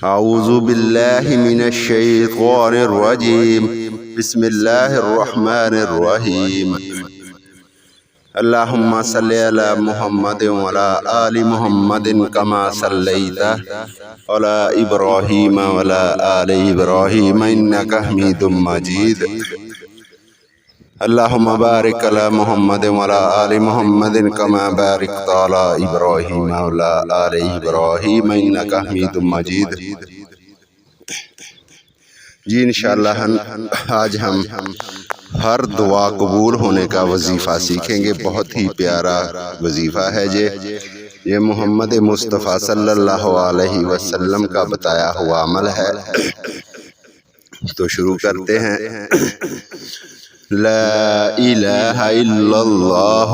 أعوذ بالله من الشيطان الرجيم. بسم الله الرحمن الرحيم. اللهم صل على محمد وعلى آل محمد كما صليت على إبراهيم وعلى آل إبراهيم إنك حميد مجيد. اللهم بارك على محمد وعلى آل محمد كما باركت على إبراهيم وعلى آل إبراهيم إنك حميد مجيد. جی انشاءاللہ آج ہم ہر دعا قبول ہونے کا وظیفہ سیکھیں گے. بہت ہی پیارا وظیفہ ہے یہ محمد مصطفیٰ صلی اللہ علیہ وسلم کا بتایا ہوا عمل ہے. تو شروع کرتے ہیں. لا الہ الا اللہ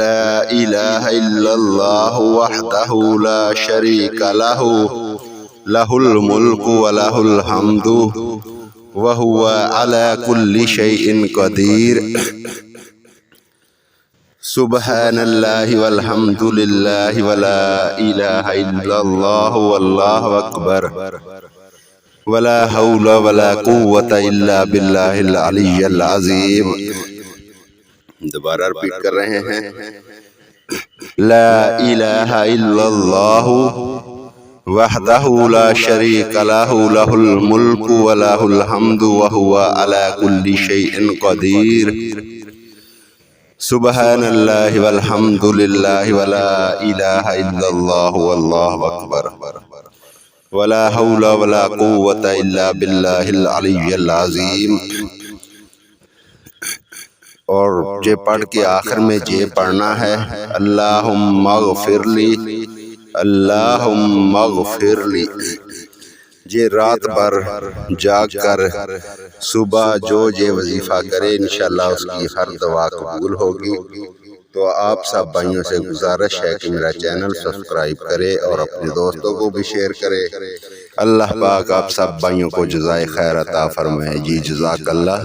لا الہ الا اللہ وحدہ لا شریک لہ لہ الملک ولہ الحمد وہو علی کل شیء قدیر. سبحان اللہ والحمد للہ ولا الہ الا اللہ واللہ اکبر ولا حول ولا قوة الا باللہ العلی العظیم. دوبارہ ریپیٹ کر رہے ہیں. لا الہ الا اللہ وحدہ لا شریک لہ لہ الملک ولہ الحمد وہو علی کل شیء قدیر. سبحان اللہ والحمد للہ ولا الہ الا اللہ واللہ اکبر ولا حول ولا قوة الا باللہ العلی العظیم. اور جے پڑھ کے آخر میں جے پڑھنا ہے. اللہم اغفر لی اللہم اغفر لی. جے رات بھر جاگ کر صبح جو جے وظیفہ کرے انشاءاللہ اس کی ہر دعا قبول ہوگی. تو آپ سب بھائیوں سے گزارش ہے کہ میرا چینل سبسکرائب کرے اور اپنے دوستوں کو بھی شیئر کرے. اللہ پاک آپ سب بھائیوں کو جزائے خیر عطا فرمائے. جی جزاک اللہ.